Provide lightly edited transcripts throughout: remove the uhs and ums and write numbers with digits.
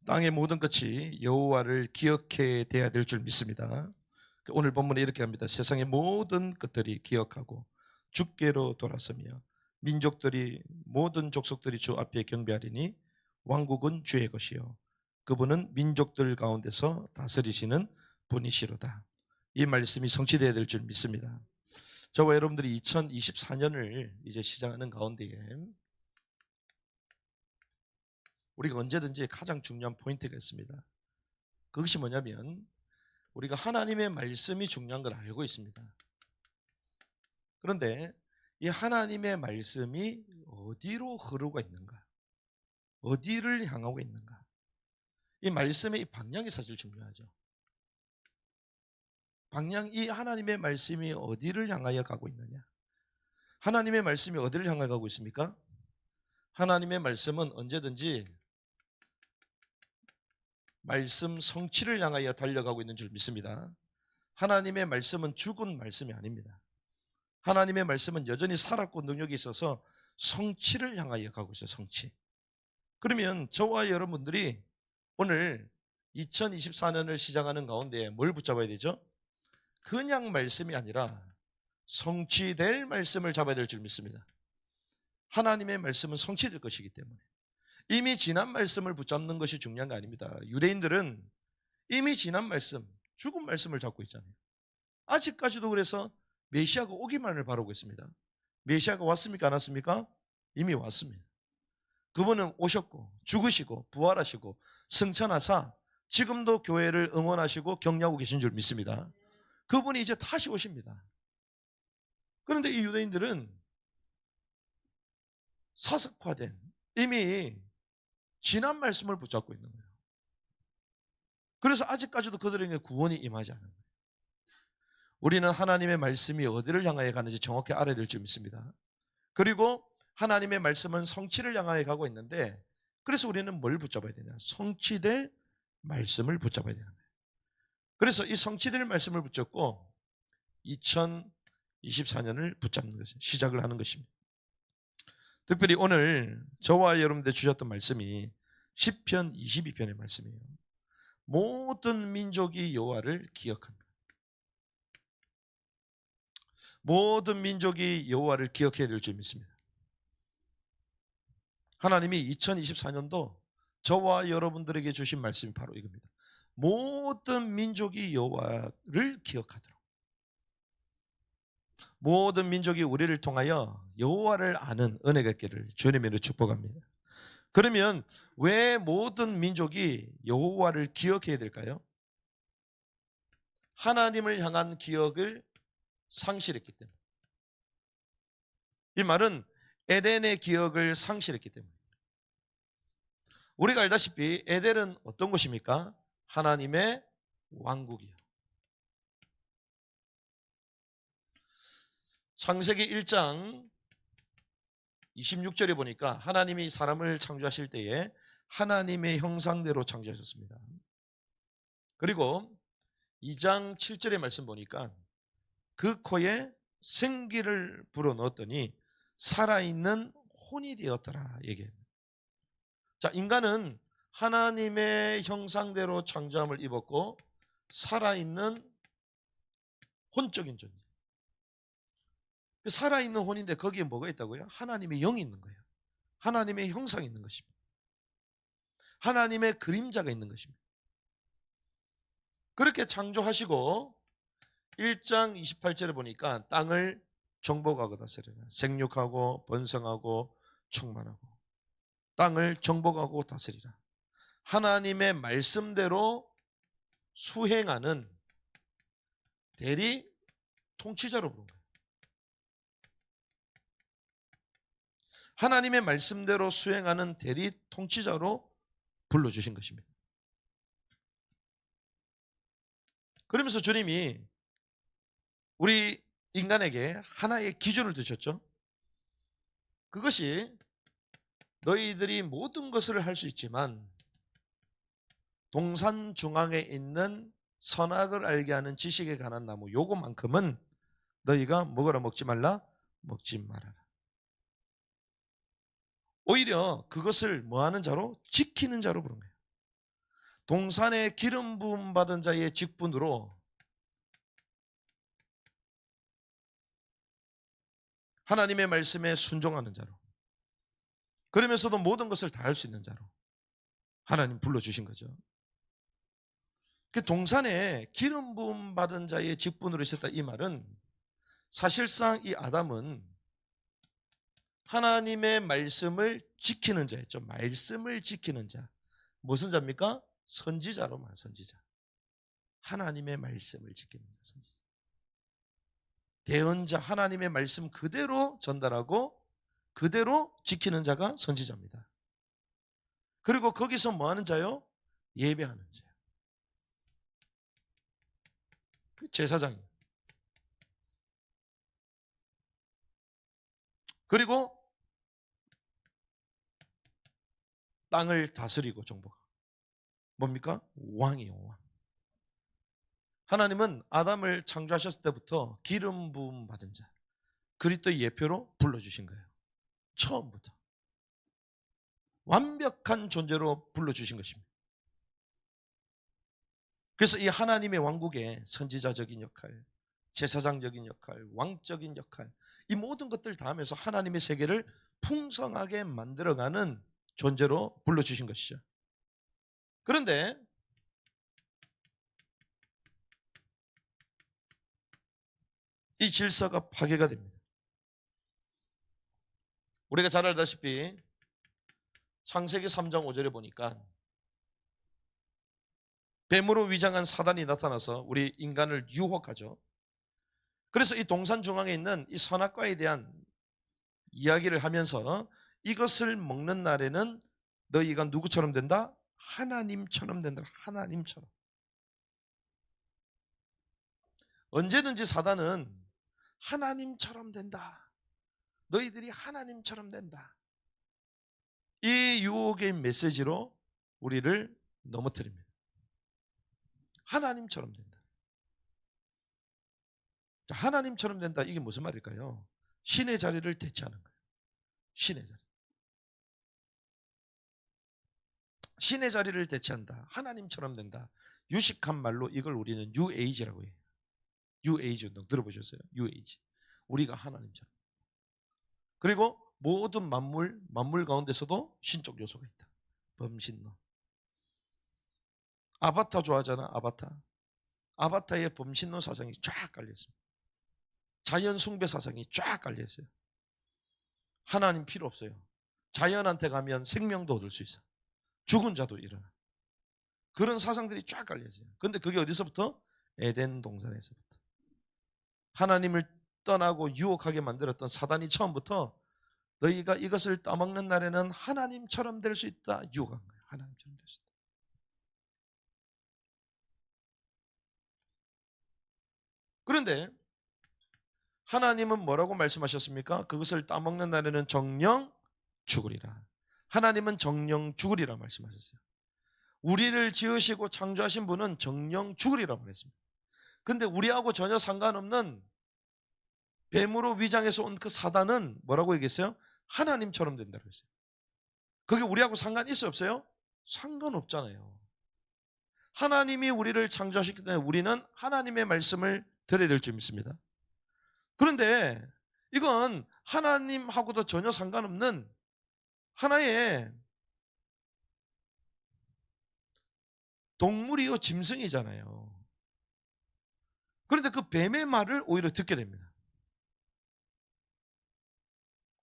땅의 모든 것이 여호와를 기억해 돼야 될 줄 믿습니다. 오늘 본문에 이렇게 합니다. 세상의 모든 것들이 기억하고 주께로 돌아서며 민족들이 모든 족속들이 주 앞에 경배하리니 왕국은 주의 것이요 그분은 민족들 가운데서 다스리시는 분이시로다. 이 말씀이 성취되어야 될 줄 믿습니다. 저와 여러분들이 2024년을 이제 시작하는 가운데에 우리가 언제든지 가장 중요한 포인트가 있습니다. 그것이 뭐냐면 우리가 하나님의 말씀이 중요한 걸 알고 있습니다. 그런데 이 하나님의 말씀이 어디로 흐르고 있는가? 어디를 향하고 있는가? 이 말씀의 이 방향이 사실 중요하죠. 이 하나님의 말씀이 어디를 향하여 가고 있느냐? 하나님의 말씀이 어디를 향해 가고 있습니까? 하나님의 말씀은 언제든지 말씀 성취를 향하여 달려가고 있는 줄 믿습니다. 하나님의 말씀은 죽은 말씀이 아닙니다. 하나님의 말씀은 여전히 살았고 능력이 있어서 성취를 향하여 가고 있어요. 성취. 그러면 저와 여러분들이 오늘 2024년을 시작하는 가운데 뭘 붙잡아야 되죠? 그냥 말씀이 아니라 성취될 말씀을 잡아야 될 줄 믿습니다. 하나님의 말씀은 성취될 것이기 때문에 이미 지난 말씀을 붙잡는 것이 중요한 게 아닙니다. 유대인들은 이미 지난 말씀, 죽은 말씀을 잡고 있잖아요. 아직까지도 그래서 메시아가 오기만을 바라고 있습니다. 메시아가 왔습니까? 안 왔습니까? 이미 왔습니다. 그분은 오셨고 죽으시고 부활하시고 승천하사 지금도 교회를 응원하시고 격려하고 계신 줄 믿습니다. 그분이 이제 다시 오십니다. 그런데 이 유대인들은 사석화된 이미 지난 말씀을 붙잡고 있는 거예요. 그래서 아직까지도 그들에게 구원이 임하지 않은 거예요. 우리는 하나님의 말씀이 어디를 향하여 가는지 정확히 알아야 될 줄 믿습니다. 그리고 하나님의 말씀은 성취를 향하여 가고 있는데 그래서 우리는 뭘 붙잡아야 되냐? 성취될 말씀을 붙잡아야 되는 거예요. 그래서 이 성취될 말씀을 붙잡고 2024년을 붙잡는 것이 시작을 하는 것입니다. 특별히 오늘 저와 여러분들 주셨던 말씀이 시편 22편의 말씀이에요. 모든 민족이 여호와를 기억한다. 모든 민족이 여호와를 기억해야 될 줄 믿습니다. 하나님이 2024년도 저와 여러분들에게 주신 말씀이 바로 이겁니다. 모든 민족이 여호와를 기억하도록. 모든 민족이 우리를 통하여 여호와를 아는 은혜가 있기를 주님의 이름으로 축복합니다. 그러면 왜 모든 민족이 여호와를 기억해야 될까요? 하나님을 향한 기억을 상실했기 때문에. 이 말은 에덴의 기억을 상실했기 때문에. 우리가 알다시피 에덴은 어떤 곳입니까? 하나님의 왕국이요. 창세기 1장 26절에 보니까 하나님이 사람을 창조하실 때에 하나님의 형상대로 창조하셨습니다. 그리고 2장 7절의 말씀 보니까 그 코에 생기를 불어넣었더니 살아있는 혼이 되었더라 얘기합니다. 자, 인간은 하나님의 형상대로 창조함을 입었고 살아있는 혼적인 존재. 살아있는 혼인데 거기에 뭐가 있다고요? 하나님의 영이 있는 거예요. 하나님의 형상이 있는 것입니다. 하나님의 그림자가 있는 것입니다. 그렇게 창조하시고 1장 28절에 보니까 땅을 정복하고 다스리라. 생육하고 번성하고 충만하고 땅을 정복하고 다스리라. 하나님의 말씀대로 수행하는 대리 통치자로 부른 거예요. 하나님의 말씀대로 수행하는 대리 통치자로 불러주신 것입니다. 그러면서 주님이 우리 인간에게 하나의 기준을 두셨죠. 그것이 너희들이 모든 것을 할 수 있지만 동산 중앙에 있는 선악을 알게 하는 지식에 관한 나무 요거만큼은 너희가 먹으라 먹지 말라 먹지 말아라. 오히려 그것을 뭐하는 자로? 지키는 자로 부른 거예요. 동산에 기름 부음 받은 자의 직분으로 하나님의 말씀에 순종하는 자로, 그러면서도 모든 것을 다 할 수 있는 자로 하나님 불러주신 거죠. 그 동산에 기름 부음 받은 자의 직분으로 있었다, 이 말은 사실상 이 아담은 하나님의 말씀을 지키는 자였죠. 말씀을 지키는 자. 무슨 자입니까? 선지자로 말, 선지자. 하나님의 말씀을 지키는 자, 선지자. 대언자, 하나님의 말씀 그대로 전달하고 그대로 지키는 자가 선지자입니다. 그리고 거기서 뭐 하는 자요? 예배하는 자요. 그 제사장이에요. 그리고 땅을 다스리고 정복하고. 뭡니까? 왕이에요, 왕. 하나님은 아담을 창조하셨을 때부터 기름 부음 받은 자, 그리스도의 예표로 불러주신 거예요. 처음부터 완벽한 존재로 불러주신 것입니다. 그래서 이 하나님의 왕국의 선지자적인 역할, 제사장적인 역할, 왕적인 역할, 이 모든 것들 다 하면서 하나님의 세계를 풍성하게 만들어가는 존재로 불러주신 것이죠. 그런데 이 질서가 파괴가 됩니다. 우리가 잘 알다시피 창세기 3장 5절에 보니까 뱀으로 위장한 사단이 나타나서 우리 인간을 유혹하죠. 그래서 이 동산 중앙에 있는 이 선악과에 대한 이야기를 하면서 이것을 먹는 날에는 너희가 누구처럼 된다? 하나님처럼 된다. 하나님처럼. 언제든지 사단은 하나님처럼 된다. 너희들이 하나님처럼 된다. 이 유혹의 메시지로 우리를 넘어뜨립니다. 하나님처럼 된다. 하나님처럼 된다. 이게 무슨 말일까요? 신의 자리를 대체하는 거예요. 신의 자리. 신의 자리를 대체한다. 하나님처럼 된다. 유식한 말로 이걸 우리는 뉴에이지라고 해요. 뉴에이지 운동 들어보셨어요? 뉴에이지. 우리가 하나님처럼. 그리고 모든 만물 가운데서도 신적 요소가 있다. 범신론. 아바타 좋아하잖아, 아바타. 아바타의 범신론 사상이 쫙 깔려있습니다. 자연 숭배 사상이 쫙 깔려있어요. 하나님 필요 없어요. 자연한테 가면 생명도 얻을 수 있어. 죽은 자도 일어나. 그런 사상들이 쫙 깔려있어요. 그런데 그게 어디서부터? 에덴 동산에서부터. 하나님을 떠나고 유혹하게 만들었던 사단이 처음부터 너희가 이것을 따먹는 날에는 하나님처럼 될 수 있다 유혹한 거예요. 하나님처럼 될 수 있다. 그런데 하나님은 뭐라고 말씀하셨습니까? 그것을 따먹는 날에는 정령 죽으리라. 하나님은 정령 죽으리라 말씀하셨어요. 우리를 지으시고 창조하신 분은 정령 죽으리라 말했습니다. 근데 우리하고 전혀 상관없는 뱀으로 위장해서 온 그 사단은 뭐라고 얘기했어요? 하나님처럼 된다고 했어요. 그게 우리하고 상관 있어요, 없어요? 상관없잖아요. 하나님이 우리를 창조하셨기 때문에 우리는 하나님의 말씀을 들어야 될 줄 믿습니다. 그런데 이건 하나님하고도 전혀 상관없는 하나의 동물이요 짐승이잖아요. 그런데 그 뱀의 말을 오히려 듣게 됩니다.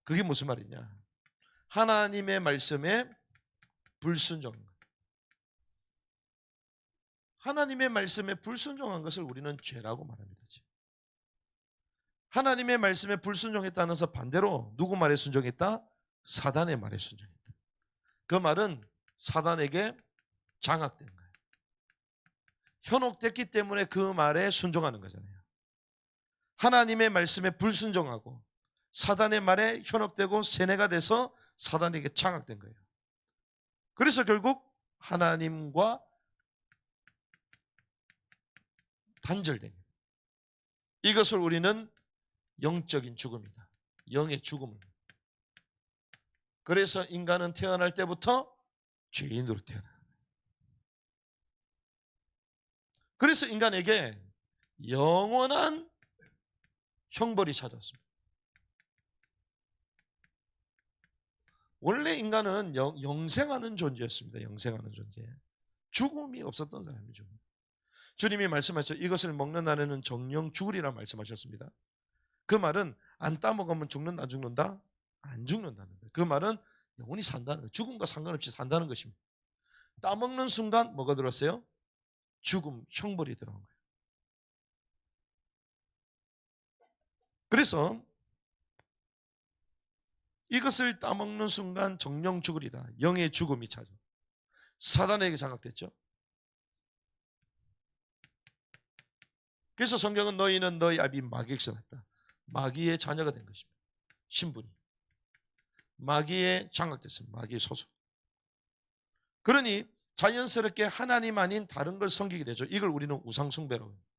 그게 무슨 말이냐? 하나님의 말씀에 불순종. 하나님의 말씀에 불순종한 것을 우리는 죄라고 말합니다. 하나님의 말씀에 불순종했다는 것은 반대로 누구 말에 순종했다? 사단의 말에 순종했다. 그 말은 사단에게 장악된 거예요. 현혹됐기 때문에 그 말에 순종하는 거잖아요. 하나님의 말씀에 불순종하고 사단의 말에 현혹되고 세뇌가 돼서 사단에게 장악된 거예요. 그래서 결국 하나님과 단절된 거예요. 이것을 우리는 영적인 죽음이다. 영의 죽음을. 그래서 인간은 태어날 때부터 죄인으로 태어나요. 그래서 인간에게 영원한 형벌이 찾아왔습니다. 원래 인간은 영생하는 존재였습니다. 영생하는 존재. 죽음이 없었던 사람이죠. 주님이 말씀하셨죠. 이것을 먹는 날에는 정령 죽으리라 말씀하셨습니다. 그 말은 안 따먹으면 죽는다, 안 죽는다? 안 죽는다는 거예요. 그 말은 영원히 산다는 거예요. 죽음과 상관없이 산다는 것입니다. 따먹는 순간 뭐가 들었어요? 죽음, 형벌이 들어온 거예요. 그래서 이것을 따먹는 순간 정령 죽으리라. 영의 죽음이 찾아. 사단에게 장악됐죠. 그래서 성경은 너희는 너희 아비 마귀에게서 났다. 마귀의 자녀가 된 것입니다. 신분이. 마귀에 장악됐습니다. 마귀의 소속. 그러니 자연스럽게 하나님 아닌 다른 걸 섬기게 되죠. 이걸 우리는 우상숭배라고 합니다.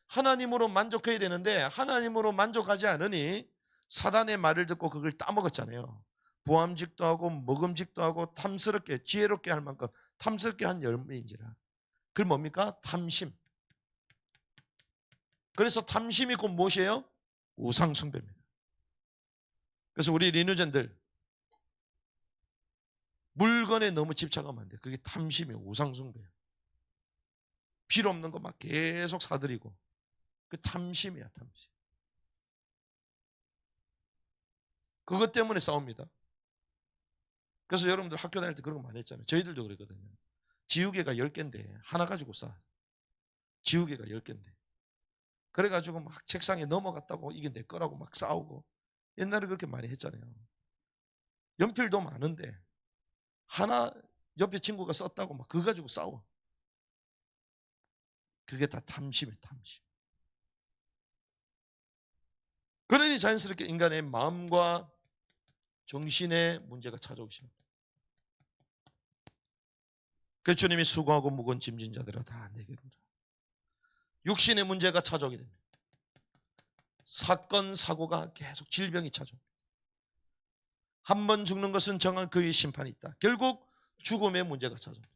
하나님으로 만족해야 되는데 하나님으로 만족하지 않으니 사단의 말을 듣고 그걸 따먹었잖아요. 보암직도 하고 먹음직도 하고 탐스럽게 지혜롭게 할 만큼 탐스럽게 한 열매인지라. 그게 뭡니까? 탐심. 그래서 탐심이 곧 무엇이에요? 우상숭배입니다. 그래서 우리 리누젠들 물건에 너무 집착하면 안 돼요. 그게 탐심이에요. 우상숭배예요. 필요 없는 거 막 계속 사들이고 그 탐심이야. 탐심. 그것 때문에 싸웁니다. 그래서 여러분들 학교 다닐 때 그런 거 많이 했잖아요. 저희들도 그랬거든요. 지우개가 10개인데 하나 가지고 싸. 지우개가 10개인데. 그래가지고 막 책상에 넘어갔다고 이게 내 거라고 막 싸우고. 옛날에 그렇게 많이 했잖아요. 연필도 많은데 하나 옆에 친구가 썼다고 막 그거 가지고 싸워. 그게 다 탐심이에요. 탐심. 그러니 자연스럽게 인간의 마음과 정신의 문제가 찾아오기 시작합니다. 그래서 주님이 수고하고 무거운 짐진 자들아 다 내게로 오라. 육신의 문제가 찾아오게 됩니다. 사건 사고가 계속 질병이 찾아옵니다. 한 번 죽는 것은 정한 그의 심판이 있다. 결국 죽음의 문제가 찾아옵니다.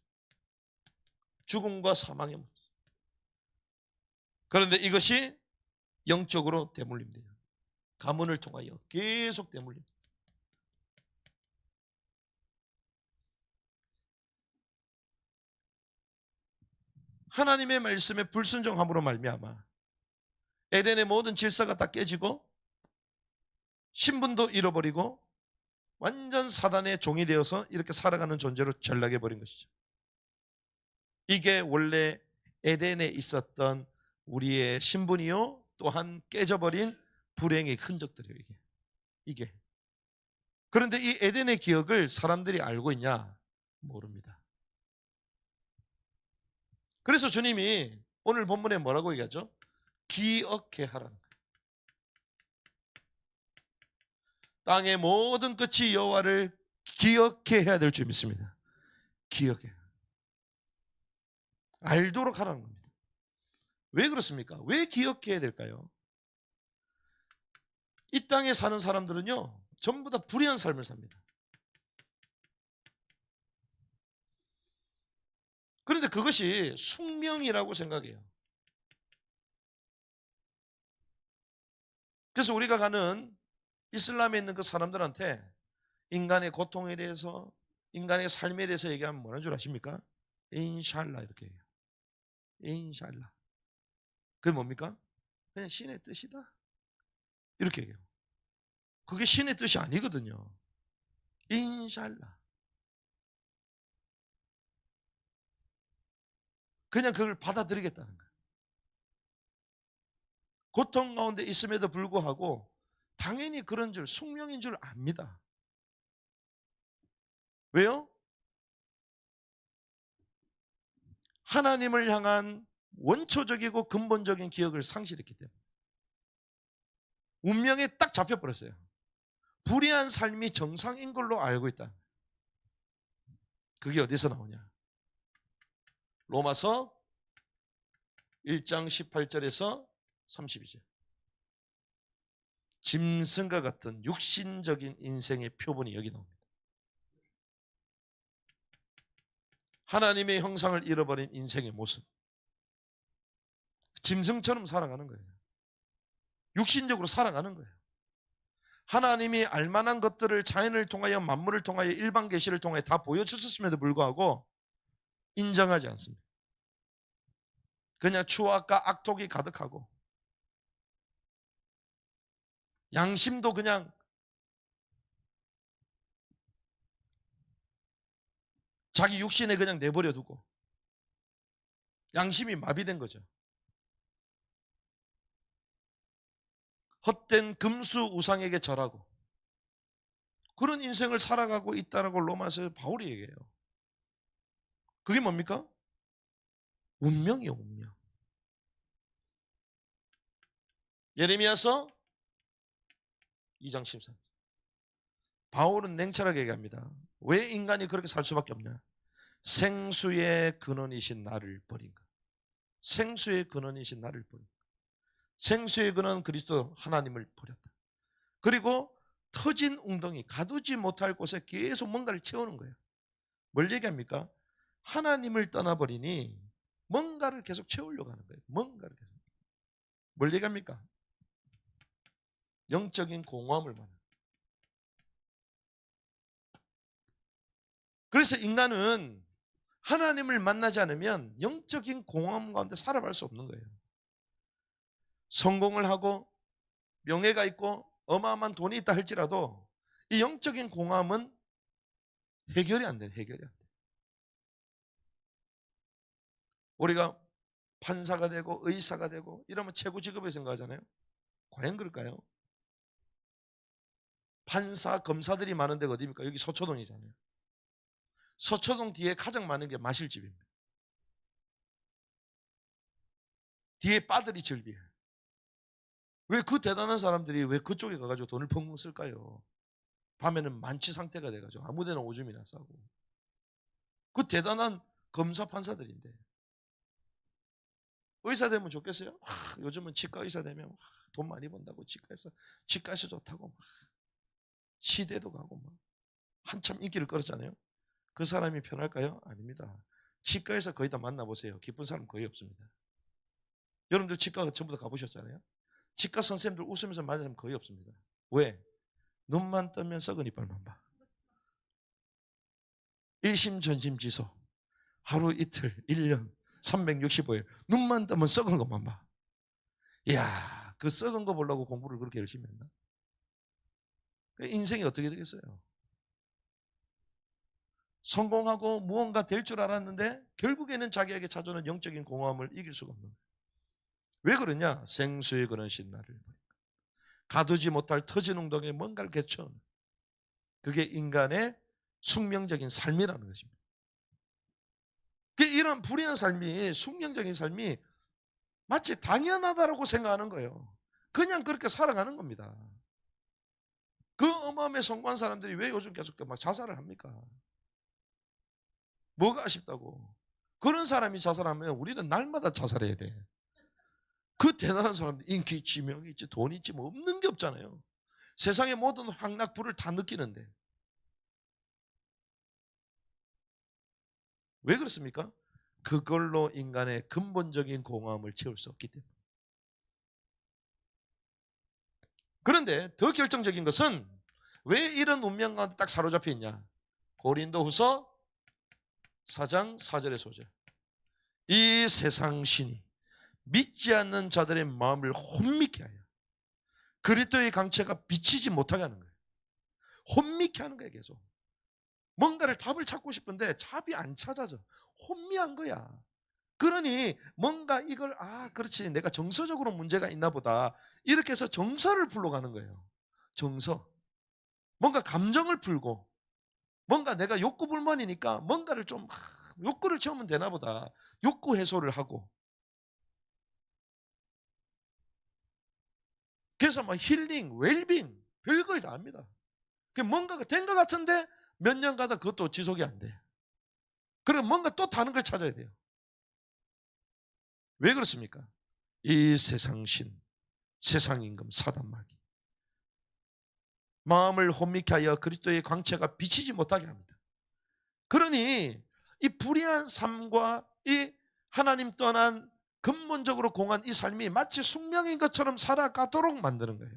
죽음과 사망의 문제. 그런데 이것이 영적으로 대물림돼요. 가문을 통하여 계속 대물립니다. 하나님의 말씀에 불순종함으로 말미암아 에덴의 모든 질서가 다 깨지고 신분도 잃어버리고 완전 사단의 종이 되어서 이렇게 살아가는 존재로 전락해 버린 것이죠. 이게 원래 에덴에 있었던 우리의 신분이요 또한 깨져버린 불행의 흔적들이에요. 이게. 그런데 이 에덴의 기억을 사람들이 알고 있냐? 모릅니다. 그래서 주님이 오늘 본문에 뭐라고 얘기하죠? 기억해 하라는 거예요. 땅의 모든 끝이 여호와를 기억해 해야 될 줄 믿습니다. 기억해. 알도록 하라는 겁니다. 왜 그렇습니까? 왜 기억해야 될까요? 이 땅에 사는 사람들은요 전부 다 불의한 삶을 삽니다. 그런데 그것이 숙명이라고 생각해요. 그래서 우리가 가는 이슬람에 있는 그 사람들한테 인간의 고통에 대해서 인간의 삶에 대해서 얘기하면 뭐라는 줄 아십니까? 인샬라 이렇게 얘기해요. 인샬라. 그게 뭡니까? 그냥 신의 뜻이다 이렇게 얘기해요. 그게 신의 뜻이 아니거든요. 인샬라. 그냥 그걸 받아들이겠다는 거예요. 고통 가운데 있음에도 불구하고 당연히 그런 줄 숙명인 줄 압니다. 왜요? 하나님을 향한 원초적이고 근본적인 기억을 상실했기 때문에 운명에 딱 잡혀버렸어요. 불의한 삶이 정상인 걸로 알고 있다. 그게 어디서 나오냐? 로마서 1장 18절에서 32절. 짐승과 같은 육신적인 인생의 표본이 여기 나옵니다. 하나님의 형상을 잃어버린 인생의 모습. 짐승처럼 살아가는 거예요. 육신적으로 살아가는 거예요. 하나님이 알만한 것들을 자연을 통하여 만물을 통하여 일반 계시를 통하여 다 보여주셨음에도 불구하고 인정하지 않습니다. 그냥 추악과 악독이 가득하고 양심도 그냥 자기 육신에 그냥 내버려 두고 양심이 마비된 거죠. 헛된 금수 우상에게 절하고 그런 인생을 살아가고 있다라고 로마서 바울이 얘기해요. 그게 뭡니까? 운명이요, 운명. 예레미야서 2장 13절. 바울은 냉철하게 얘기합니다. 왜 인간이 그렇게 살 수밖에 없냐? 생수의 근원이신 나를 버린가? 생수의 근원이신 나를 버린가? 생수의 근원 그리스도 하나님을 버렸다. 그리고 터진 웅덩이, 가두지 못할 곳에 계속 뭔가를 채우는 거예요. 뭘 얘기합니까? 하나님을 떠나버리니 뭔가를 계속 채우려고 하는 거예요. 뭔가를 계속. 뭘 얘기합니까? 영적인 공허함을 말합니다. 그래서 인간은 하나님을 만나지 않으면 영적인 공허함 가운데 살아갈 수 없는 거예요. 성공을 하고 명예가 있고 어마어마한 돈이 있다 할지라도 이 영적인 공허함은 해결이 안 돼요. 해결이 안 돼요. 우리가 판사가 되고 의사가 되고 이러면 최고 직업을 생각하잖아요. 과연 그럴까요? 판사, 검사들이 많은 데가 어디입니까? 여기 서초동이잖아요. 서초동 뒤에 가장 많은 게 마실집입니다. 뒤에 바들이 즐비해요. 왜 그 대단한 사람들이 왜 그쪽에 가가지고 돈을 펑펑 쓸까요? 밤에는 만취 상태가 돼가지고 아무데나 오줌이나 싸고. 그 대단한 검사 판사들인데 의사 되면 좋겠어요? 요즘은 치과 의사 되면 돈 많이 번다고 치과에서 좋다고 치대도 가고 막 한참 인기를 끌었잖아요. 그 사람이 편할까요? 아닙니다. 치과에서 거의 다 만나보세요. 기쁜 사람 거의 없습니다. 여러분들 치과 전부 다 가보셨잖아요. 치과 선생님들 웃으면서 맞는 사람 거의 없습니다. 왜? 눈만 뜨면 썩은 이빨만 봐. 일심전심지소 하루 이틀 1년 365일 눈만 뜨면 썩은 것만 봐. 이야, 그 썩은 거 보려고 공부를 그렇게 열심히 했나? 인생이 어떻게 되겠어요? 성공하고 무언가 될 줄 알았는데 결국에는 자기에게 찾아오는 영적인 공허함을 이길 수가 없는 거예요. 왜 그러냐? 생수의 근원이신 나를 가두지 못할 터진 웅덩이에 뭔가를 개쳐. 그게 인간의 숙명적인 삶이라는 것입니다. 이런 불의한 삶이, 숙명적인 삶이 마치 당연하다라고 생각하는 거예요. 그냥 그렇게 살아가는 겁니다. 그 어마어마하게 성공한 사람들이 왜 요즘 계속 막 자살을 합니까? 뭐가 아쉽다고? 그런 사람이 자살하면 우리는 날마다 자살해야 돼. 그 대단한 사람들 인기, 지명이 있지, 돈이 있지, 뭐 없는 게 없잖아요. 세상의 모든 황락불을 다 느끼는데 왜 그렇습니까? 그걸로 인간의 근본적인 공허함을 채울 수 없기 때문에. 그런데 더 결정적인 것은 왜 이런 운명 가운데 딱 사로잡혀 있냐? 고린도후서 4장 4절의 소절. 이 세상 신이 믿지 않는 자들의 마음을 혼미케 하여 그리스도의 강체가 비치지 못하게 하는 거예요. 혼미케 하는 거예요. 계속 뭔가를 답을 찾고 싶은데 답이 안 찾아져. 혼미한 거야. 그러니 뭔가 이걸 그렇지, 내가 정서적으로 문제가 있나 보다, 이렇게 해서 정서를 풀러가는 거예요. 정서. 뭔가 감정을 풀고, 뭔가 내가 욕구 불만이니까 뭔가를 좀 욕구를 채우면 되나 보다, 욕구 해소를 하고. 그래서 막 힐링, 웰빙 별걸 다 합니다. 뭔가가 된 것 같은데 몇 년 가다 그것도 지속이 안 돼. 그럼 뭔가 또 다른 걸 찾아야 돼요. 왜 그렇습니까? 이 세상신, 세상임금, 사단마귀 마음을 혼미케 하여 그리스도의 광채가 비치지 못하게 합니다. 그러니 이 불의한 삶과 이 하나님 떠난 근본적으로 공한 이 삶이 마치 숙명인 것처럼 살아가도록 만드는 거예요.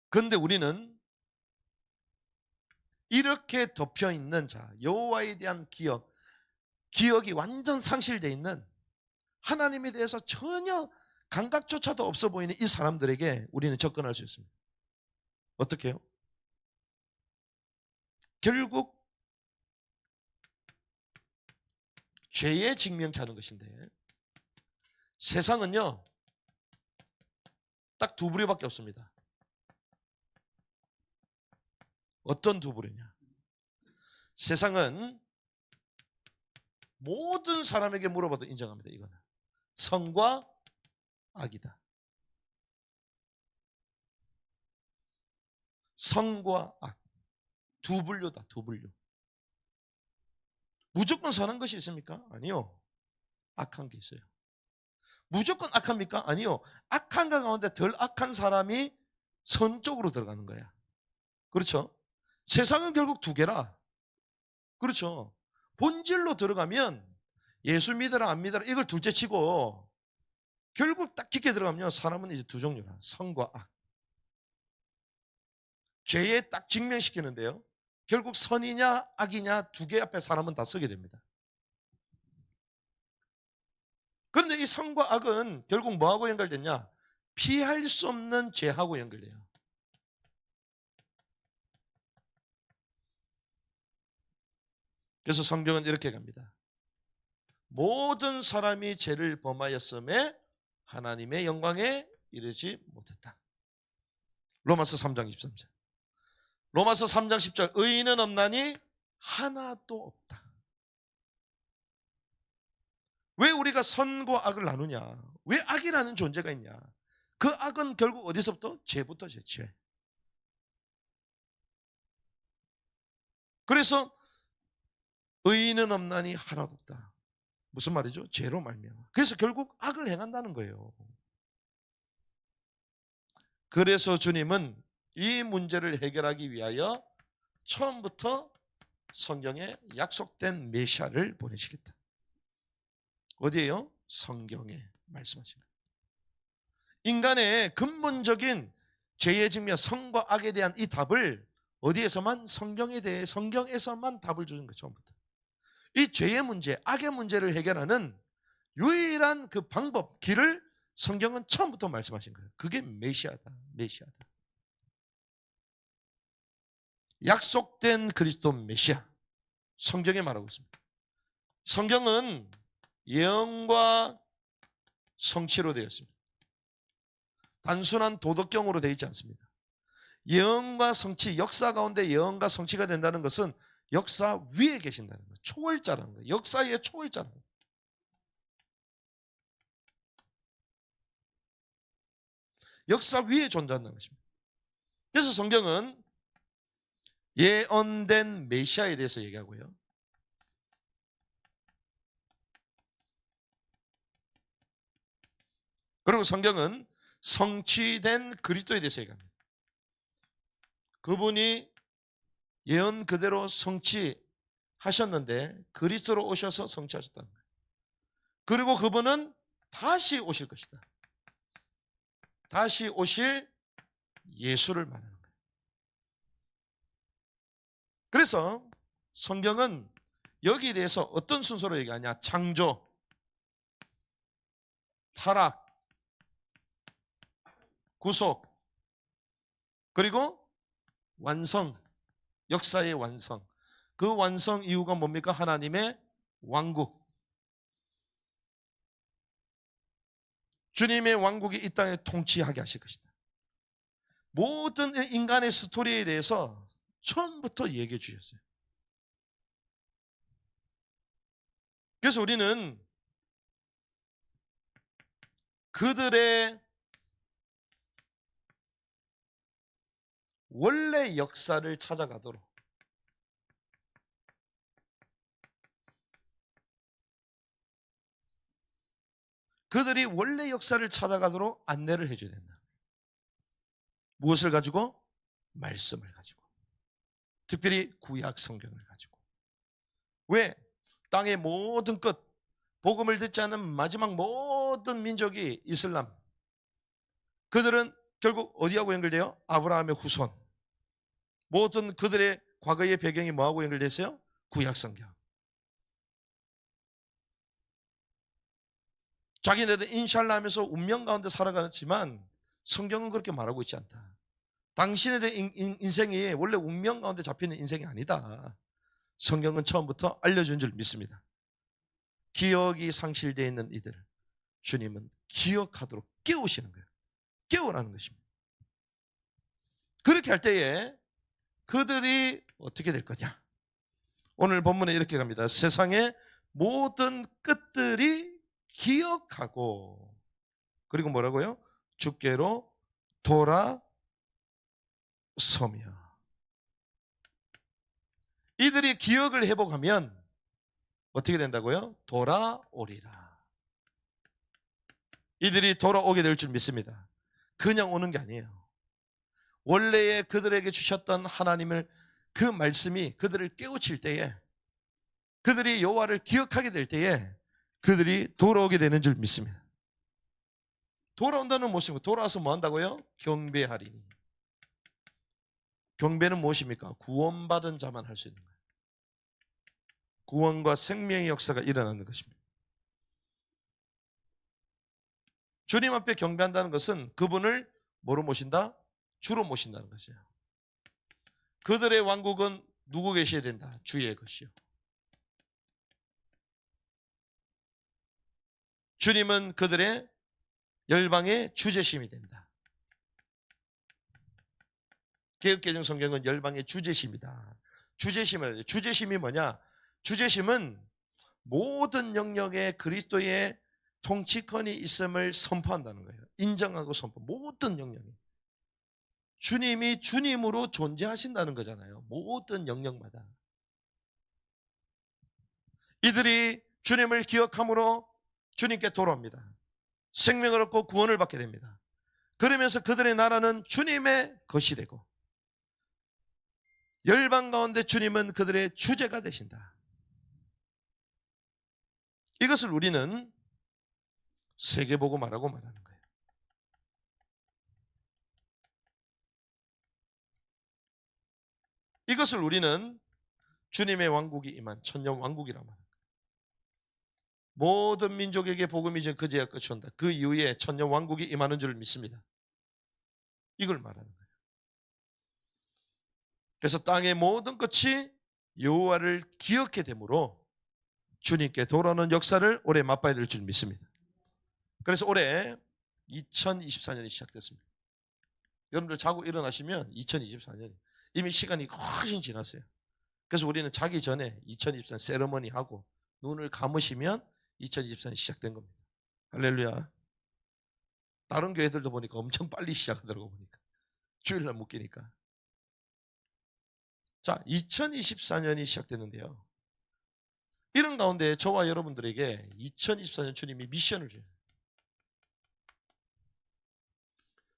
그런데 우리는 이렇게 덮여있는 여호와에 대한 기억이 완전 상실되어 있는, 하나님에 대해서 전혀 감각조차도 없어 보이는 이 사람들에게 우리는 접근할 수 있습니다. 어떻게 해요? 결국 죄에 직면케 하는 것인데, 세상은요 딱 두 부류밖에 없습니다. 어떤 두 부류냐? 세상은 모든 사람에게 물어봐도 인정합니다. 이거는 선과 악이다. 선과 악, 두 분류다. 두 분류. 무조건 선한 것이 있습니까? 아니요. 악한 게 있어요. 무조건 악합니까? 아니요. 악한 것 가운데 덜 악한 사람이 선 쪽으로 들어가는 거야. 그렇죠? 세상은 결국 두 개라. 그렇죠? 본질로 들어가면 예수 믿어라 안 믿어라 이걸 둘째 치고, 결국 딱 깊게 들어가면 사람은 이제 두 종류라. 선과 악. 죄에 딱 직면시키는데요, 결국 선이냐 악이냐 두 개 앞에 사람은 다 서게 됩니다. 그런데 이 선과 악은 결국 뭐하고 연결됐냐? 피할 수 없는 죄하고 연결돼요. 그래서 성경은 이렇게 갑니다. 모든 사람이 죄를 범하였음에 하나님의 영광에 이르지 못했다. 로마서 3장 23절. 로마서 3장 10절. 의인은 없나니 하나도 없다. 왜 우리가 선과 악을 나누냐? 왜 악이라는 존재가 있냐? 그 악은 결국 어디서부터? 죄부터 죄. 그래서 의인은 없나니 하나도 없다. 무슨 말이죠? 죄로 말미암아. 그래서 결국 악을 행한다는 거예요. 그래서 주님은 이 문제를 해결하기 위하여 처음부터 성경에 약속된 메시아를 보내시겠다. 어디에요? 성경에 말씀하신 거예요. 인간의 근본적인 죄의 직면, 선과 악에 대한 이 답을 어디에서만? 성경에서만 답을 주는 거예요. 처음부터. 이 죄의 문제, 악의 문제를 해결하는 유일한 그 방법, 길을 성경은 처음부터 말씀하신 거예요. 그게 메시아다. 약속된 그리스도 메시아. 성경에 말하고 있습니다. 성경은 예언과 성취로 되어 있습니다. 단순한 도덕경으로 되어 있지 않습니다. 예언과 성취, 역사 가운데 예언과 성취가 된다는 것은 역사 위에 계신다는 거예요. 초월자라는 거예요. 역사의 초월자라는 거예요. 역사 위에 존재한다는 것입니다. 그래서 성경은 예언된 메시아에 대해서 얘기하고요, 그리고 성경은 성취된 그리스도에 대해서 얘기합니다. 그분이 예언 그대로 성취하셨는데 그리스도로 오셔서 성취하셨다는 거예요. 그리고 그분은 다시 오실 것이다. 다시 오실 예수를 말하는 거예요. 그래서 성경은 여기에 대해서 어떤 순서로 얘기하냐? 창조, 타락, 구속, 그리고 완성, 역사의 완성. 그 완성 이유가 뭡니까? 하나님의 왕국. 주님의 왕국이 이 땅에 통치하게 하실 것이다. 모든 인간의 스토리에 대해서 처음부터 얘기해 주셨어요. 그래서 우리는 그들의 원래 역사를 찾아가도록, 그들이 원래 역사를 찾아가도록 안내를 해줘야 된다. 무엇을 가지고? 말씀을 가지고. 특별히 구약 성경을 가지고. 왜? 땅의 모든 끝, 복음을 듣지 않은 마지막 모든 민족이 이슬람. 그들은 결국 어디하고 연결돼요? 아브라함의 후손. 모든 그들의 과거의 배경이 뭐하고 연결됐어요? 구약성경. 자기네들은 인샬라 하면서 운명 가운데 살아가지만 성경은 그렇게 말하고 있지 않다. 당신의 인생이 원래 운명 가운데 잡히는 인생이 아니다. 성경은 처음부터 알려준 줄 믿습니다. 기억이 상실되어 있는 이들, 주님은 기억하도록 깨우시는 거예요. 깨우라는 것입니다. 그렇게 할 때에 그들이 어떻게 될 거냐? 오늘 본문에 이렇게 갑니다. 세상의 모든 끝들이 기억하고, 그리고 뭐라고요? 주께로 돌아서며. 이들이 기억을 회복하면 어떻게 된다고요? 돌아오리라. 이들이 돌아오게 될 줄 믿습니다. 그냥 오는 게 아니에요. 원래의 그들에게 주셨던 하나님을, 그 말씀이 그들을 깨우칠 때에, 그들이 여호와를 기억하게 될 때에 그들이 돌아오게 되는 줄 믿습니다. 돌아온다는 무엇입니까? 돌아와서 뭐 한다고요? 경배하리니. 경배는 무엇입니까? 구원받은 자만 할 수 있는 거예요. 구원과 생명의 역사가 일어나는 것입니다. 주님 앞에 경배한다는 것은 그분을 뭐로 모신다? 주로 모신다는 것이에요. 그들의 왕국은 누구 계셔야 된다? 주의 것이요. 주님은 그들의 열방의 주제심이 된다. 개역개정 성경은 열방의 주제심이다. 주제심을 해요. 주제심이 뭐냐? 주제심은 모든 영역에 그리스도의 통치권이 있음을 선포한다는 거예요. 인정하고 선포. 모든 영역에. 주님이 주님으로 존재하신다는 거잖아요. 모든 영역마다. 이들이 주님을 기억함으로 주님께 돌아옵니다. 생명을 얻고 구원을 받게 됩니다. 그러면서 그들의 나라는 주님의 것이 되고, 열방 가운데 주님은 그들의 주제가 되신다. 이것을 우리는 세계복음화라고 말하는 거예요. 이것을 우리는 주님의 왕국이 임한 천년 왕국이라고 말합니다. 모든 민족에게 복음이 이제 그제야 끝이 온다. 그 이후에 천년 왕국이 임하는 줄 믿습니다. 이걸 말하는 거예요. 그래서 땅의 모든 끝이 여호와를 기억해 됨으로 주님께 돌아오는 역사를 올해 맛봐야 될 줄 믿습니다. 그래서 올해 2024년이 시작됐습니다. 여러분들 자고 일어나시면 2024년이 이미 시간이 훨씬 지났어요. 그래서 우리는 자기 전에 2024년 세러머니 하고 눈을 감으시면 2024년이 시작된 겁니다. 할렐루야. 다른 교회들도 보니까 엄청 빨리 시작하더라고 보니까. 주일날 묶이니까. 자, 2024년이 시작됐는데요. 이런 가운데 저와 여러분들에게 2024년 주님이 미션을 줘요.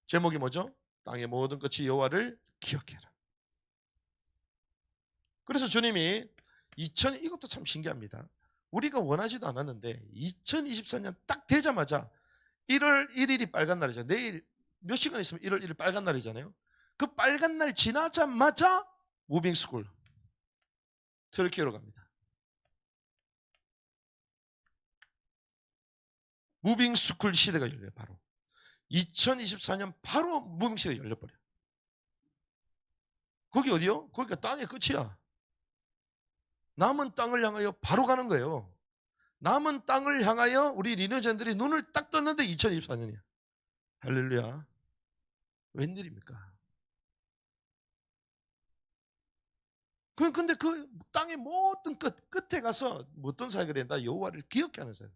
제목이 뭐죠? 땅의 모든 끝이 여호와를 기억해라. 그래서 주님이 이것도 참 신기합니다. 우리가 원하지도 않았는데 2024년 딱 되자마자 1월 1일이 빨간 날이잖아요. 내일 몇 시간 있으면 1월 1일 빨간 날이잖아요. 그 빨간 날 지나자마자 무빙스쿨 터키로 갑니다. 무빙스쿨 시대가 열려요. 바로 2024년 바로 무빙시대가 열려버려요. 거기 어디요? 거기가 땅의 끝이야. 남은 땅을 향하여 바로 가는 거예요. 남은 땅을 향하여 우리 리너젠들이 눈을 딱 떴는데 2024년이야. 할렐루야. 웬일입니까? 근데 그 땅의 모든 끝에 가서 어떤 사역을 한다? 여호와를 기억해 하는 사역.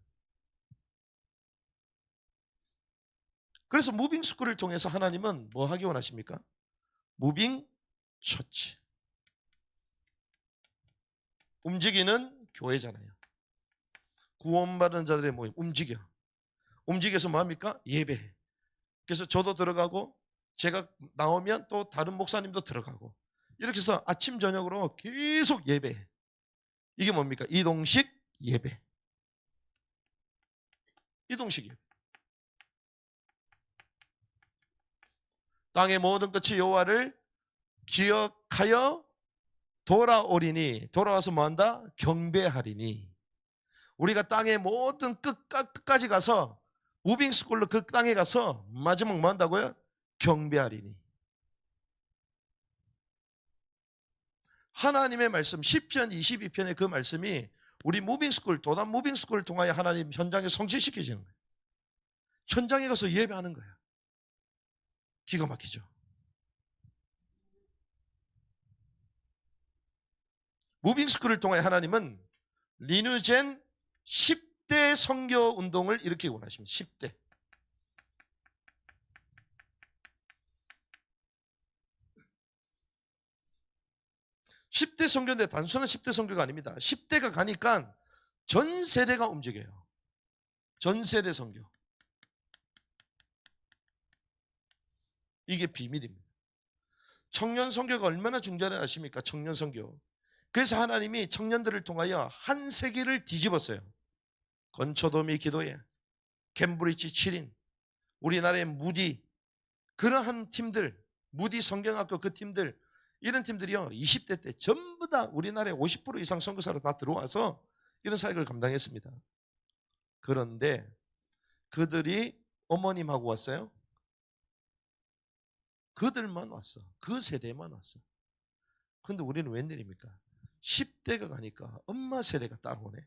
그래서 무빙 스쿨을 통해서 하나님은 뭐 하기 원하십니까? 무빙 처치. 움직이는 교회잖아요. 구원받은 자들의 모임 움직여서 뭐 합니까? 예배해. 그래서 저도 들어가고 제가 나오면 또 다른 목사님도 들어가고 이렇게 해서 아침 저녁으로 계속 예배해. 이게 뭡니까? 이동식 예배. 이동식 예배. 땅의 모든 끝이 여호와를 기억하여 돌아오리니, 돌아와서 뭐한다? 경배하리니. 우리가 땅의 모든 끝까지 가서 무빙스쿨로 그 땅에 가서 마지막 뭐 한다고요? 경배하리니. 하나님의 말씀 시편 22편의 그 말씀이 우리 무빙스쿨, 도단 무빙스쿨을 통하여 하나님 현장에 성취시켜지는 거예요. 현장에 가서 예배하는 거예요. 기가 막히죠. 무빙스쿨을 통하여 하나님은 리누젠 10대 선교 운동을 일으키고 원하십니다. 10대. 10대 선교인데 단순한 10대 선교가 아닙니다. 10대가 가니까 전 세대가 움직여요. 전 세대 선교. 이게 비밀입니다. 청년 선교가 얼마나 중요한지 아십니까? 청년 선교. 그래서 하나님이 청년들을 통하여 한 세기를 뒤집었어요. 건초도미 기도회, 캠브리지 7인, 우리나라의 무디, 그러한 팀들, 무디 성경학교 그 팀들, 이런 팀들이요 20대 때 전부 다 우리나라의 50% 이상 선교사로 다 들어와서 이런 사역을 감당했습니다. 그런데 그들이 어머님하고 왔어요? 그들만 왔어. 그 세대만 왔어. 근데 우리는 웬일입니까? 10대가 가니까 엄마 세대가 따라오네.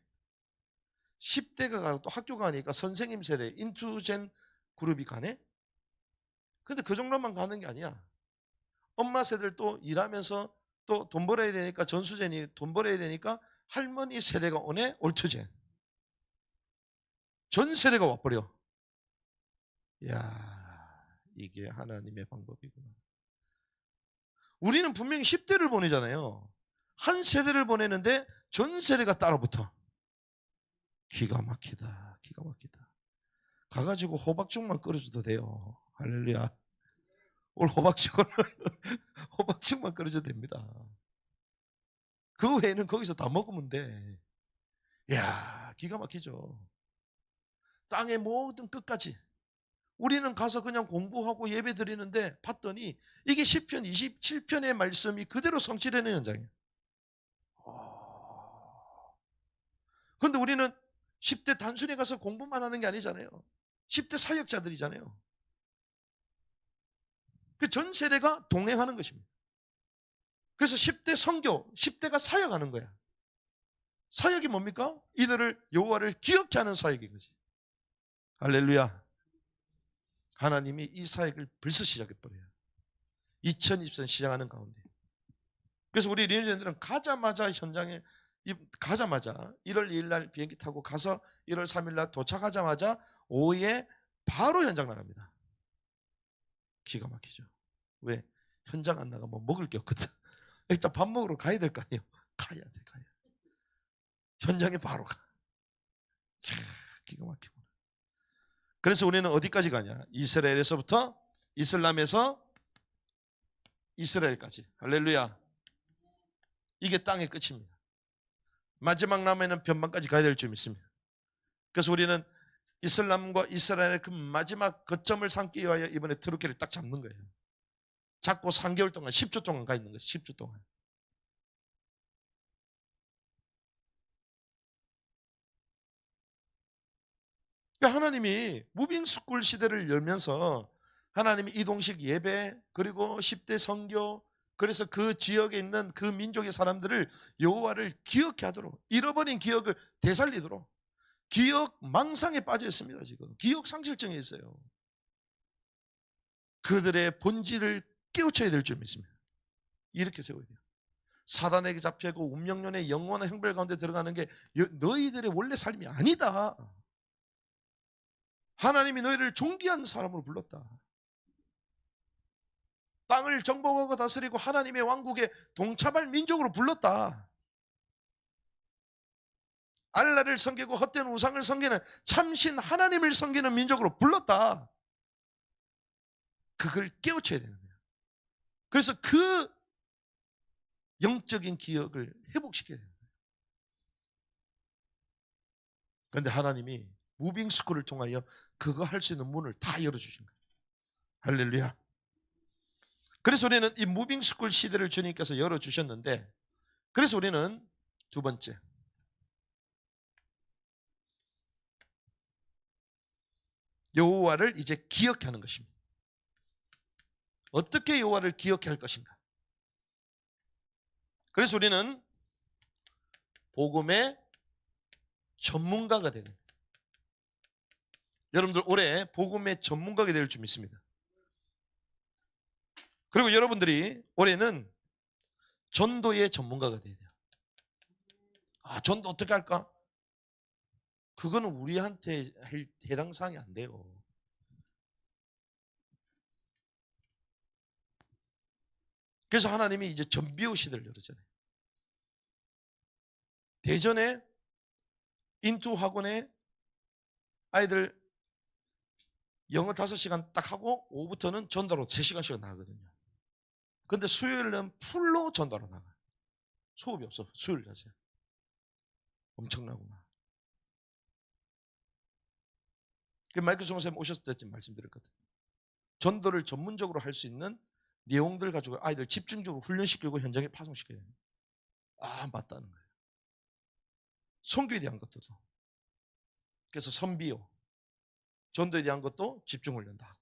10대가 가고 또 학교 가니까 선생님 세대, 인투젠 그룹이 가네? 근데 그 정도만 가는 게 아니야. 엄마 세대들 또 일하면서 또 돈 벌어야 되니까, 전수젠이 돈 벌어야 되니까 할머니 세대가 오네? 올투젠. 전 세대가 와버려. 이야, 이게 하나님의 방법이구나. 우리는 분명히 10대를 보내잖아요. 한 세대를 보내는데 전 세대가 따라붙어. 기가 막히다. 기가 막히다. 가가지고 호박죽만 끓여줘도 돼요. 할렐루야. 오늘 호박죽만 끓여줘도 됩니다. 그 외에는 거기서 다 먹으면 돼. 이야, 기가 막히죠. 땅의 모든 끝까지. 우리는 가서 그냥 공부하고 예배 드리는데 봤더니 이게 시편 27편의 말씀이 그대로 성취되는 현장이에요. 그런데 우리는 10대 단순히 가서 공부만 하는 게 아니잖아요. 10대 사역자들이잖아요. 그 전 세대가 동행하는 것입니다. 그래서 10대 선교, 10대가 사역하는 거야. 사역이 뭡니까? 이들을 여호와를 기억케 하는 사역인 거지. 할렐루야. 하나님이 이 사역을 벌써 시작해버려요. 2024년 시작하는 가운데. 그래서 우리 리니지들은 가자마자 현장에 가자마자 1월 2일 날 비행기 타고 가서 1월 3일 날 도착하자마자 오후에 바로 현장 나갑니다. 기가 막히죠. 왜? 현장 안 나가면 먹을 게 없거든. 일단 밥 먹으러 가야 될 거 아니에요. 가야 돼. 현장에 바로 가. 기가 막히구나. 그래서 우리는 어디까지 가냐? 이스라엘에서부터 이슬람에서 이스라엘까지. 할렐루야. 이게 땅의 끝입니다. 마지막 남에는 변방까지 가야 될 줄 믿습니다. 그래서 우리는 이슬람과 이스라엘의 그 마지막 거점을 삼기 위하여 이번에 트루키를 딱 잡는 거예요. 잡고 3개월 동안 10주 동안 가 있는 거예요. 10주 동안. 그러니까 하나님이 무빙스쿨 시대를 열면서 하나님이 이동식 예배, 그리고 10대 선교, 그래서 그 지역에 있는 그 민족의 사람들을 여호와를 기억케 하도록, 잃어버린 기억을 되살리도록, 기억 망상에 빠져 있습니다. 지금 기억 상실증이 있어요. 그들의 본질을 깨우쳐야 될 줄 믿습니다. 이렇게 세워야 돼요. 사단에게 잡혀고 운명론의 영원한 형벌 가운데 들어가는 게 너희들의 원래 삶이 아니다. 하나님이 너희를 존귀한 사람으로 불렀다. 땅을 정복하고 다스리고 하나님의 왕국에 동참할 민족으로 불렀다. 알라를 섬기고 헛된 우상을 섬기는 참신 하나님을 섬기는 민족으로 불렀다. 그걸 깨우쳐야 되는 거예요. 그래서 그 영적인 기억을 회복시켜야 돼요. 그런데 하나님이 무빙스쿨을 통하여 그거 할 수 있는 문을 다 열어주신 거예요. 할렐루야. 그래서 우리는 이 무빙스쿨 시대를 주님께서 열어주셨는데, 그래서 우리는 두 번째, 여호와를 이제 기억하는 것입니다. 어떻게 여호와를 기억할 것인가? 그래서 우리는 복음의 전문가가 되는 거예요. 여러분들 올해 복음의 전문가가 될 줄 믿습니다. 그리고 여러분들이 올해는 전도의 전문가가 돼야 돼요. 아, 전도 어떻게 할까? 그거는 우리한테 해당 사항이 안 돼요. 그래서 하나님이 이제 전비호 시대를 열었잖아요. 대전에 인투 학원에 아이들 영어 5시간 딱 하고 오후부터는 전도로 3시간씩 나가거든요. 근데 수요일은 풀로 전도로 나가요. 수업이 없어. 수요일 자체. 엄청나구나. 마이클 선생님 오셨을 때쯤 말씀드렸거든요. 전도를 전문적으로 할 수 있는 내용들 가지고 아이들 집중적으로 훈련시키고 현장에 파송시켜야 돼요. 아, 맞다는 거예요. 선교에 대한 것도. 그래서 선비요. 전도에 대한 것도 집중훈련도 하고.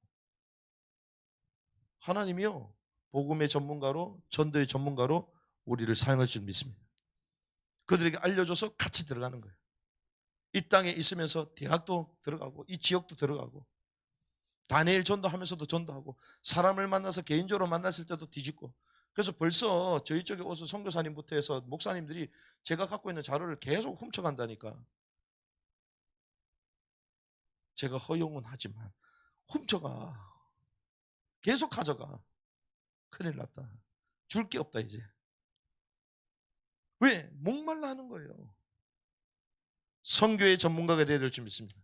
하나님이요, 복음의 전문가로, 전도의 전문가로 우리를 사용할 줄 믿습니다. 그들에게 알려줘서 같이 들어가는 거예요. 이 땅에 있으면서 대학도 들어가고 이 지역도 들어가고 다니엘 전도하면서도 전도하고 사람을 만나서 개인적으로 만났을 때도 뒤집고. 그래서 벌써 저희 쪽에 오서 선교사님부터 해서 목사님들이 제가 갖고 있는 자료를 계속 훔쳐간다니까. 제가 허용은 하지만 훔쳐가. 계속 가져가. 큰일 났다. 줄 게 없다 이제. 왜? 목말라 하는 거예요. 선교의 전문가가 되어야 될 줄 믿습니다.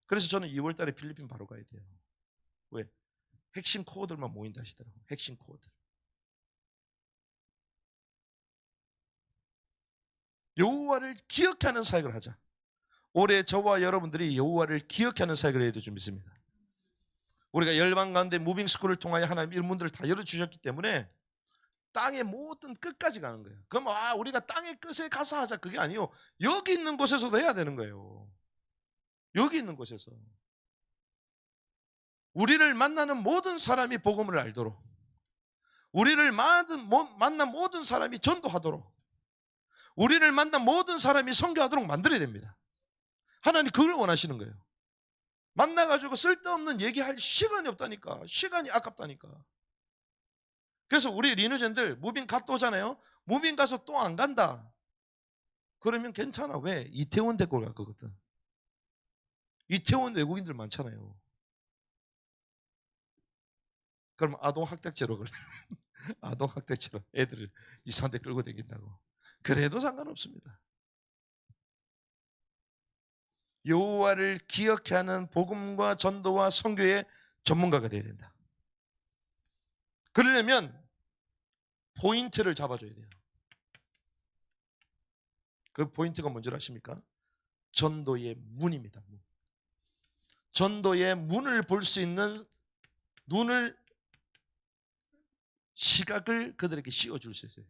그래서 저는 2월 달에 필리핀 바로 가야 돼요. 왜? 핵심 코어들만 모인다 하시더라고요. 핵심 코어들. 여호와를 기억하는 사역을 하자. 올해 저와 여러분들이 여호와를 기억하는 사역을 해야 될 줄 믿습니다. 우리가 열방 가운데 무빙스쿨을 통하여 하나님 이런 문들을 다 열어주셨기 때문에 땅의 모든 끝까지 가는 거예요. 그럼 우리가 땅의 끝에 가서 하자, 그게 아니요. 여기 있는 곳에서도 해야 되는 거예요. 여기 있는 곳에서 우리를 만나는 모든 사람이 복음을 알도록, 우리를 만난 모든 사람이 전도하도록, 우리를 만난 모든 사람이 선교하도록 만들어야 됩니다. 하나님 그걸 원하시는 거예요. 만나가지고 쓸데없는 얘기할 시간이 없다니까. 시간이 아깝다니까. 그래서 우리 리누젠들 무빙 갔다 오잖아요. 무빙 가서 또 안 간다. 그러면 괜찮아. 왜? 이태원 데리고 갈 거거든. 이태원 외국인들 많잖아요. 그럼 아동학대죄로 그래. 아동학대죄로 애들을 이상한 데 끌고 다닌다고. 그래도 상관없습니다. 여호와를 기억하는 복음과 전도와 선교의 전문가가 되어야 된다. 그러려면 포인트를 잡아줘야 돼요. 그 포인트가 뭔지 아십니까? 전도의 문입니다. 문. 전도의 문을 볼 수 있는 눈을, 시각을 그들에게 씌워줄 수 있어요.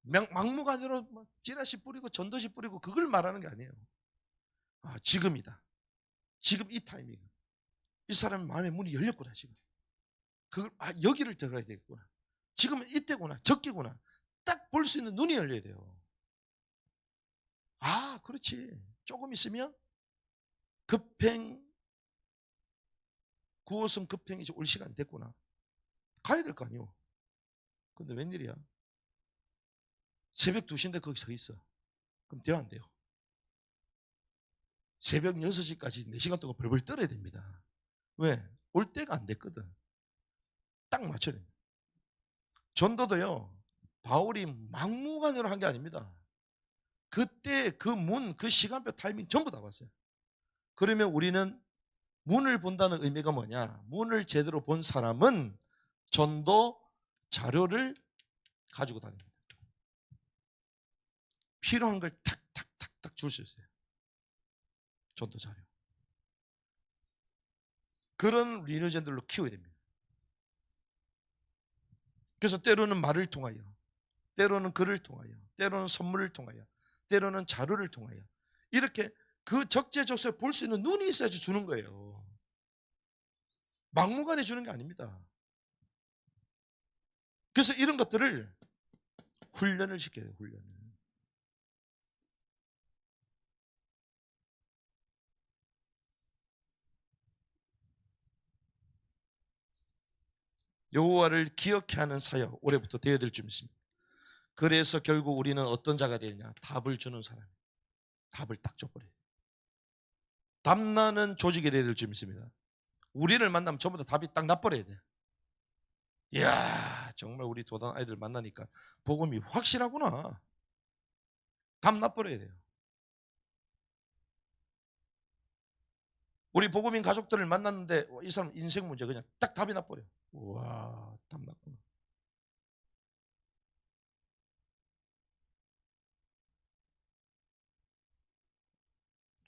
막무가내로 찌라시 뿌리고 전도시 뿌리고 그걸 말하는 게 아니에요. 지금이다. 지금 이 타이밍. 이 사람의 마음의 문이 열렸구나 지금. 그걸 여기를 들어야 되겠구나. 지금은 이때구나. 적기구나. 딱 볼 수 있는 눈이 열려야 돼요. 그렇지. 조금 있으면 급행 9호선 급행이 올 시간이 됐구나. 가야 될 거 아니에요. 근데 웬일이야? 새벽 2시인데 거기 서 있어. 그럼 돼요, 안 돼요? 새벽 6시까지 4시간 동안 벌벌 떨어야 됩니다. 왜? 올 때가 안 됐거든. 딱 맞춰야 됩니다. 전도도요, 바울이 막무가내로 한 게 아닙니다. 그때 그 문, 그 시간표 타이밍 전부 다 봤어요. 그러면 우리는 문을 본다는 의미가 뭐냐? 문을 제대로 본 사람은 전도 자료를 가지고 다닙니다. 필요한 걸 탁탁탁탁 줄 수 있어요. 전도 자료. 그런 리너젠들로 키워야 됩니다. 그래서 때로는 말을 통하여, 때로는 글을 통하여, 때로는 선물을 통하여, 때로는 자료를 통하여 이렇게 그 적재적소에 볼 수 있는 눈이 있어야지 주는 거예요. 막무가내 주는 게 아닙니다. 그래서 이런 것들을 훈련을 시켜요. 훈련을. 여호와를 기억해 하는 사역 올해부터 되어야 될 줄 믿습니다. 그래서 결국 우리는 어떤 자가 되느냐? 답을 주는 사람. 답을 딱 줘버려요. 답나는 조직이 되어야 될 줄 믿습니다. 우리를 만나면 전부 다 답이 딱 나버려야 돼. 이야, 정말 우리 도단 아이들 만나니까 복음이 확실하구나. 답 나버려야 돼요. 우리 복음인 가족들을 만났는데 이 사람 인생 문제 그냥 딱 답이 나버려. 우와, 답 났구나.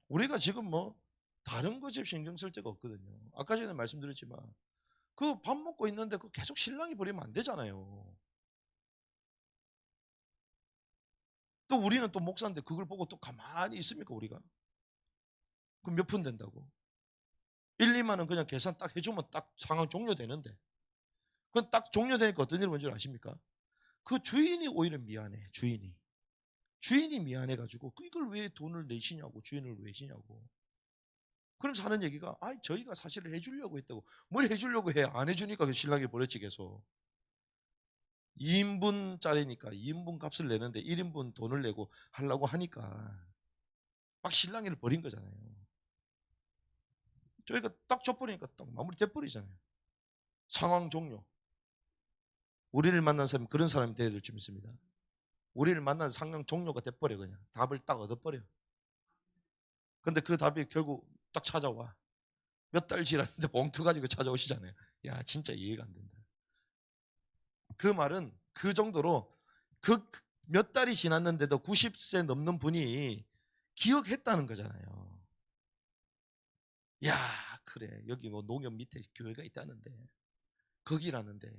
우리가 지금 뭐 다른 거 집 신경 쓸 데가 없거든요. 아까 전에 말씀드렸지만 그 밥 먹고 있는데 그 계속 신랑이 버리면 안 되잖아요. 또 우리는 또 목사인데 그걸 보고 또 가만히 있습니까 우리가? 그럼 몇 푼 된다고? 1, 2만 원 그냥 계산 딱 해주면 딱 상황 종료되는데 그건 딱 종료되니까 어떤 일이 뭔지 아십니까? 그 주인이 오히려 미안해. 주인이 미안해가지고 이걸 왜 돈을 내시냐고, 주인을 왜 시냐고. 그럼 하는 얘기가 저희가 사실을 해주려고 했다고. 뭘 해주려고 해? 안 해주니까 그 신랑이 버렸지 계속. 2인분짜리니까 2인분 값을 내는데 1인분 돈을 내고 하려고 하니까 막 신랑이를 버린 거잖아요. 저희가 딱 줘버리니까 딱 마무리 돼버리잖아요. 상황 종료. 우리를 만난 사람이 그런 사람이 되어야 될 줄 믿습니다. 우리를 만난 상황 종료가 돼버려. 그냥 답을 딱 얻어버려. 근데 그 답이 결국 딱 찾아와. 몇 달 지났는데 봉투 가지고 찾아오시잖아요. 야, 진짜 이해가 안 된다. 그 말은 그 정도로 그 몇 달이 지났는데도 90세 넘는 분이 기억했다는 거잖아요. 야, 그래. 여기 뭐 농협 밑에 교회가 있다는데 거기라는데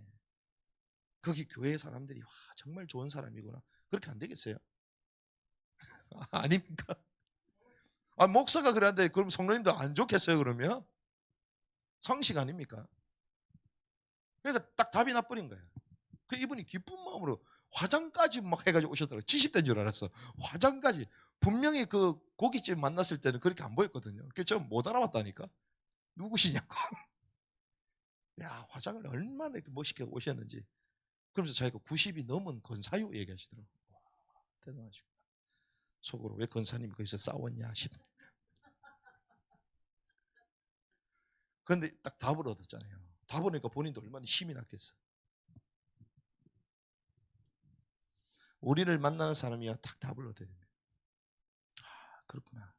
거기 교회 사람들이 와, 정말 좋은 사람이구나. 그렇게 안 되겠어요? 아닙니까? 목사가 그러는데 그럼 성도님들 안 좋겠어요 그러면? 상식 아닙니까? 그러니까 딱 답이 나버린 거예요. 그 이분이 기쁜 마음으로 화장까지 막 해가지고 오셨더라고요. 70대인 줄 알았어. 화장까지. 분명히 그 고깃집 만났을 때는 그렇게 안 보였거든요. 그래서 저 못 알아봤다니까. 누구시냐고. 야, 화장을 얼마나 이렇게 멋있게 오셨는지. 그러면서 자기가 90이 넘은 권사요 얘기하시더라고요. 와, 대단하시고. 속으로 왜 권사님이 거기서 싸웠냐 싶. 그런데 딱 답을 얻었잖아요. 답을 얻으니까 본인도 얼마나 힘이 났겠어. 우리를 만나는 사람이야 딱 답을 얻어야 됩니다. 그렇구나.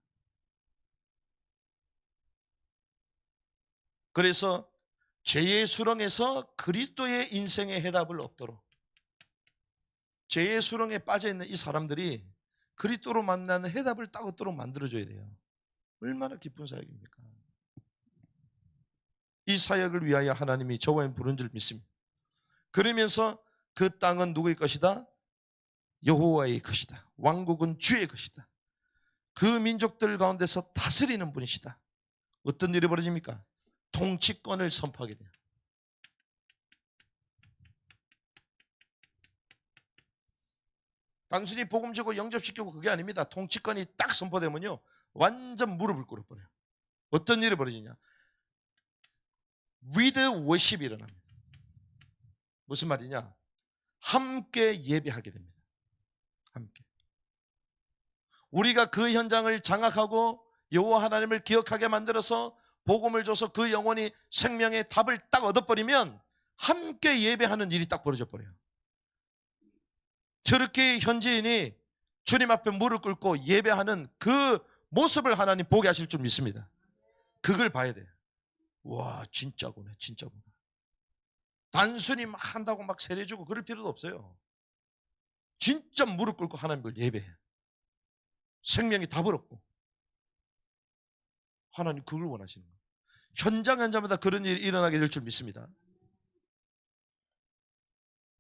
그래서 죄의 수렁에서 그리스도의 인생의 해답을 얻도록, 죄의 수렁에 빠져있는 이 사람들이 그리스도로 만나는 해답을 딱 얻도록 만들어줘야 돼요. 얼마나 기쁜 사역입니까? 이 사역을 위하여 하나님이 저와 부른 줄 믿습니다. 그러면서 그 땅은 누구의 것이다? 여호와의 것이다. 왕국은 주의 것이다. 그 민족들 가운데서 다스리는 분이시다. 어떤 일이 벌어집니까? 통치권을 선포하게 돼요. 단순히 복음 주고 영접시키고 그게 아닙니다. 통치권이 딱 선포되면요 완전 무릎을 꿇어버려요. 어떤 일이 벌어지냐? with worship이 일어납니다. 무슨 말이냐? 함께 예배하게 됩니다. 함께. 우리가 그 현장을 장악하고 여호와 하나님을 기억하게 만들어서 복음을 줘서 그 영혼이 생명의 답을 딱 얻어버리면 함께 예배하는 일이 딱 벌어져 버려요. 저렇게 현지인이 주님 앞에 무릎 꿇고 예배하는 그 모습을 하나님 보게 하실 줄 믿습니다. 그걸 봐야 돼요. 와, 진짜구나, 진짜구나. 단순히 막 한다고 막 세례주고 그럴 필요도 없어요. 진짜 무릎 꿇고 하나님을 예배해. 생명이 다 벌었고. 하나님 그걸 원하시는 거예요. 현장 현장마다 그런 일이 일어나게 될 줄 믿습니다.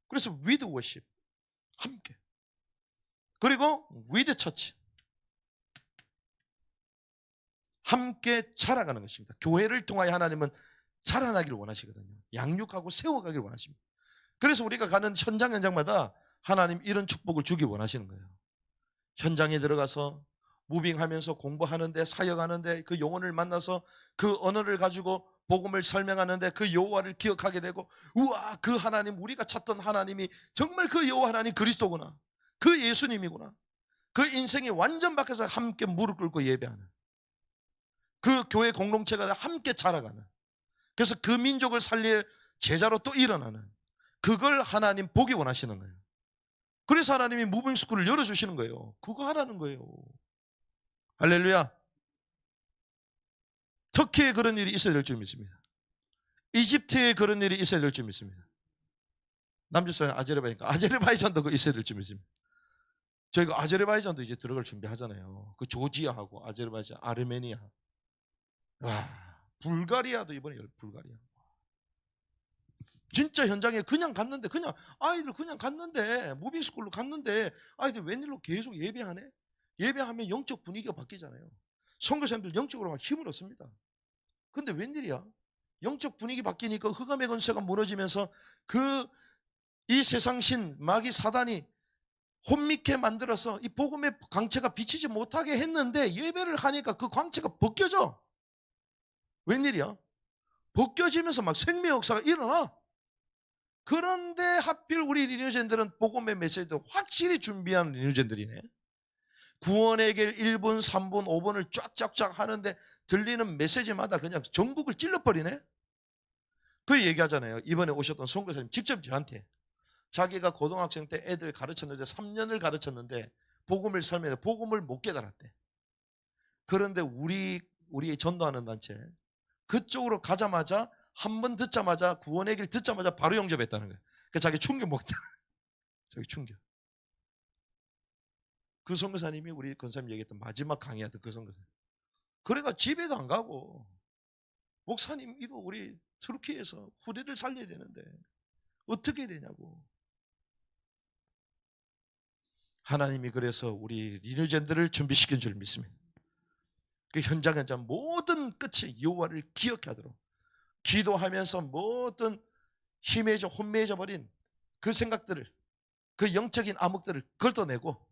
그래서 with worship, 함께. 그리고 with church, 함께 자라가는 것입니다. 교회를 통하여 하나님은 자라나기를 원하시거든요. 양육하고 세워가기를 원하십니다. 그래서 우리가 가는 현장 현장마다 하나님 이런 축복을 주기 원하시는 거예요. 현장에 들어가서 무빙하면서 공부하는데, 사역하는데, 그 영혼을 만나서 그 언어를 가지고 복음을 설명하는데 그 여호와를 기억하게 되고, 우와, 그 하나님, 우리가 찾던 하나님이 정말 그 여호와 하나님 그리스도구나, 그 예수님이구나, 그 인생이 완전 바뀌어서 함께 무릎 꿇고 예배하는, 그 교회 공동체가 함께 자라가는, 그래서 그 민족을 살릴 제자로 또 일어나는, 그걸 하나님 보기 원하시는 거예요. 그래서 하나님이 무빙스쿨을 열어주시는 거예요. 그거 하라는 거예요. 할렐루야. 터키에 그런 일이 있어야 될 줄 믿습니다. 이집트에 그런 일이 있어야 될 줄 믿습니다. 남조선은 아제르바이잔도 그 있어야 될 줄 믿습니다. 저희가 아제르바이잔도 이제 들어갈 준비하잖아요. 그 조지아하고 아제르바이잔, 아르메니아, 와, 불가리아도 이번에 불가리아. 진짜 현장에 그냥 갔는데, 그냥 아이들 그냥 갔는데, 무빙스쿨로 갔는데 아이들 웬일로 계속 예배하네? 예배하면 영적 분위기가 바뀌잖아요. 선교사님들 영적으로 막 힘을 얻습니다. 근데 웬일이야? 영적 분위기 바뀌니까 흑암의 권세가 무너지면서 이 세상신 마귀 사단이 혼미케 만들어서 이 복음의 광채가 비치지 못하게 했는데, 예배를 하니까 그 광채가 벗겨져. 웬일이야? 벗겨지면서 막 생명 역사가 일어나. 그런데 하필 우리 리뉴젠들은 복음의 메시지도 확실히 준비한 리뉴젠들이네. 구원의 길 1분, 3분, 5분을 쫙쫙쫙 하는데 들리는 메시지마다 그냥 전국을 찔러버리네. 그 얘기하잖아요. 이번에 오셨던 선교사님 직접 저한테, 자기가 고등학생 때 애들 가르쳤는데 3년을 가르쳤는데 복음을 설명해 복음을 못 깨달았대. 그런데 우리 전도하는 단체 그쪽으로 가자마자, 한 번 듣자마자, 구원의 길 듣자마자 바로 영접했다는 거예요. 그 자기 충격 먹다. 자기 충격. 그 선교사님이 우리 권사님 얘기했던 마지막 강의하던 그 선교사님. 그래가 집에도 안 가고, 목사님 이거 우리 터키에서 후대를 살려야 되는데 어떻게 해야 되냐고. 하나님이 그래서 우리 리뉴젠들을 준비시킨 줄 믿습니다. 그 현장 모든 끝이 여호와를 기억해 하도록, 기도하면서 모든 혼미해져 버린 그 생각들을, 그 영적인 암흑들을 걷어내고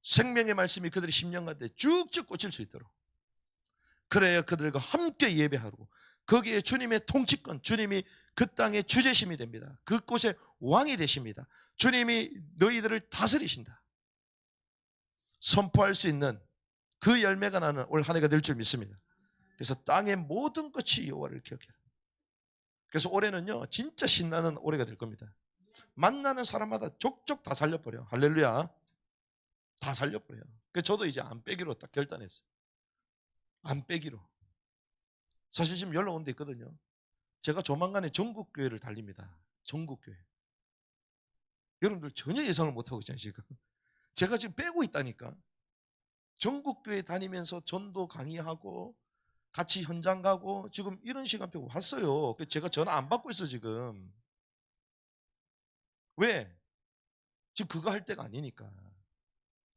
생명의 말씀이 그들의 심령 가운데 쭉쭉 꽂힐 수 있도록, 그래야 그들과 함께 예배하고 거기에 주님의 통치권, 주님이 그 땅의 주재심이 됩니다. 그곳의 왕이 되십니다. 주님이 너희들을 다스리신다 선포할 수 있는 그 열매가 나는 올 한 해가 될 줄 믿습니다. 그래서 땅의 모든 것이 여호와를 기억해. 그래서 올해는요 진짜 신나는 올해가 될 겁니다. 만나는 사람마다 족족 다 살려버려. 할렐루야. 다 살려버려요. 그래서 저도 이제 안 빼기로 딱 결단했어요. 안 빼기로. 사실 지금 연락 온 데 있거든요. 제가 조만간에 전국교회를 달립니다. 전국교회. 여러분들 전혀 예상을 못하고 있잖아요 지금. 제가 지금 빼고 있다니까. 전국교회 다니면서 전도 강의하고 같이 현장 가고 지금 이런 시간표 왔어요. 제가 전화 안 받고 있어 지금. 왜? 지금 그거 할 때가 아니니까.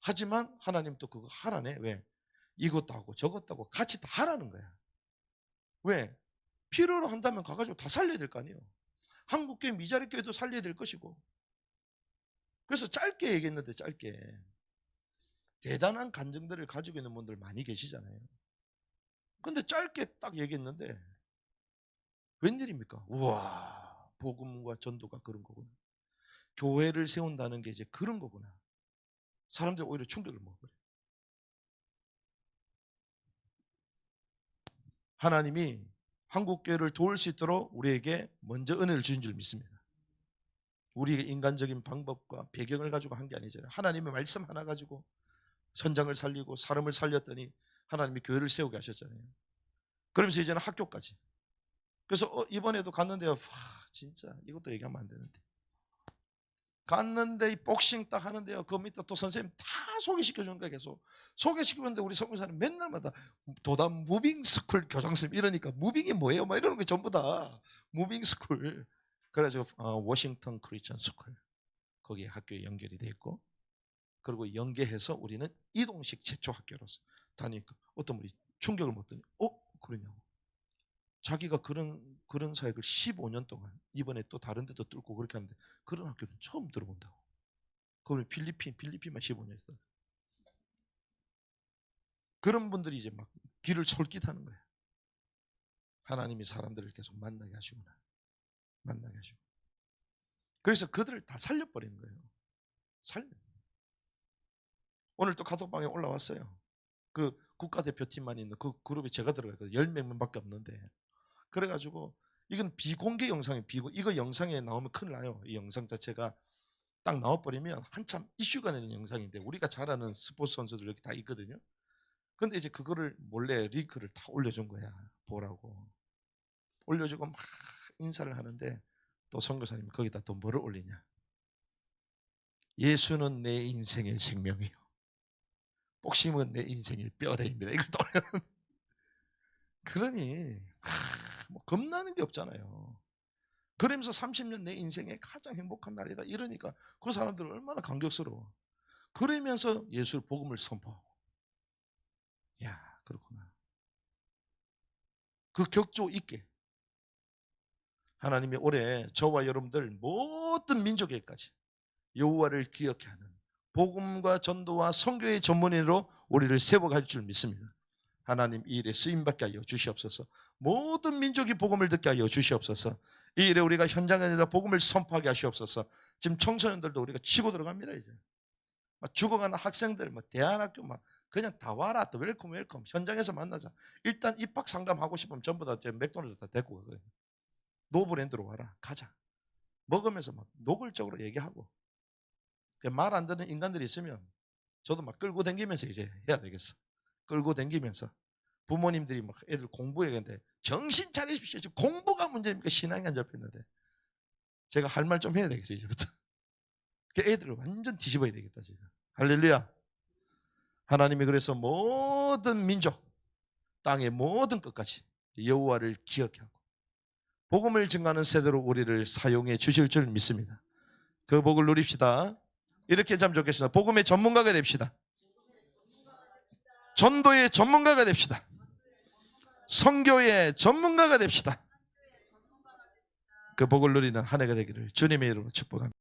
하지만 하나님 또 그거 하라네. 왜? 이것도 하고 저것도 하고 같이 다 하라는 거야. 왜? 필요로 한다면 가가지고 다 살려야 될 거 아니에요. 한국교회 미자리교회도 살려야 될 것이고. 그래서 짧게 얘기했는데, 짧게 대단한 간증들을 가지고 있는 분들 많이 계시잖아요. 근데 짧게 딱 얘기했는데 웬일입니까? 우와, 복음과 전도가 그런 거구나. 교회를 세운다는 게 이제 그런 거구나. 사람들이 오히려 충격을 먹어버려요. 하나님이 한국교회를 도울 수 있도록 우리에게 먼저 은혜를 주신 줄 믿습니다. 우리의 인간적인 방법과 배경을 가지고 한 게 아니잖아요. 하나님의 말씀 하나 가지고 현장을 살리고 사람을 살렸더니 하나님이 교회를 세우게 하셨잖아요. 그러면서 이제는 학교까지. 그래서 이번에도 갔는데요. 진짜 이것도 얘기하면 안 되는데. 갔는데 이 복싱 딱 하는데요. 그 밑에 또 선생님 다 소개시켜 주는 거야. 계속 소개시키는데 우리 선교사는 맨날마다 도담 무빙 스쿨 교장선생님 이러니까 무빙이 뭐예요? 막 이러는 거 전부 다 무빙 스쿨. 그래가지고 워싱턴 크리스천 스쿨 거기에 학교에 연결이 돼 있고, 그리고 연계해서 우리는 이동식 최초 학교로서 다니니까 어떤 분이 충격을 먹더니 그러냐고. 자기가 그런 사역을 15년 동안 이번에 또 다른 데도 뚫고 그렇게 하는데 그런 학교는 처음 들어본다고. 그걸 필리핀만 15년 했어. 그런 분들이 이제 막 귀를 솔깃하는 거야. 하나님이 사람들을 계속 만나게 하시구나. 만나게 하시고. 그래서 그들을 다 살려버리는 거예요. 오늘 또 카톡방에 올라왔어요. 그 국가대표팀만 있는 그 그룹에 제가 들어갔거든요. 10명밖에 없는데. 그래가지고 이건 비공개 영상이에요. 이거 영상에 나오면 큰일 나요. 이 영상 자체가 딱 나와버리면 한참 이슈가 되는 영상인데, 우리가 잘 아는 스포츠 선수들 여기 다 있거든요. 근데 이제 그거를 몰래 링크를 다 올려준 거야. 보라고. 올려주고 막 인사를 하는데 또 선교사님이 거기다 또 뭐를 올리냐. 예수는 내 인생의 생명이요. 복싱은 내 인생의 뼈대입니다. 이걸 또 올려는. 그러니 뭐 겁나는 게 없잖아요. 그러면서 30년 내 인생의 가장 행복한 날이다 이러니까 그 사람들은 얼마나 감격스러워. 그러면서 예수 복음을 선포하고. 야, 그렇구나. 그 격조 있게 하나님이 올해 저와 여러분들 모든 민족에까지 여호와를 기억해 하는 복음과 전도와 선교의 전문인으로 우리를 세워갈 줄 믿습니다. 하나님 이 일에 쓰임받게 하여 주시옵소서. 모든 민족이 복음을 듣게 하여 주시옵소서. 이 일에 우리가 현장에다 복음을 선포하게 하시옵소서. 지금 청소년들도 우리가 치고 들어갑니다. 이제 막 죽어가는 학생들, 막 대안학교 막 그냥 다 와라. 또 웰컴 현장에서 만나자. 일단 입학 상담하고 싶으면 전부 다 맥도날드 다 데리고 가거든요. 노브랜드로 와라. 가자. 먹으면서 막 노골적으로 얘기하고. 말 안 듣는 인간들이 있으면 저도 막 끌고 다니면서 이제 해야 되겠어. 끌고 다니면서 부모님들이 막 애들 공부해야겠는데 정신 차리십시오. 공부가 문제입니까? 신앙이 안 잡혔는데. 제가 할 말 좀 해야 되겠어요. 이제부터. 애들을 완전 뒤집어야 되겠다. 지금. 할렐루야. 하나님이 그래서 모든 민족, 땅의 모든 끝까지 여호와를 기억하고 복음을 증거하는 세대로 우리를 사용해 주실 줄 믿습니다. 그 복을 누립시다. 이렇게 참 좋겠습니다. 복음의 전문가가 됩시다. 전도의 전문가가 됩시다. 선교의 전문가가 됩시다. 그 복을 누리는 한 해가 되기를 주님의 이름으로 축복합니다.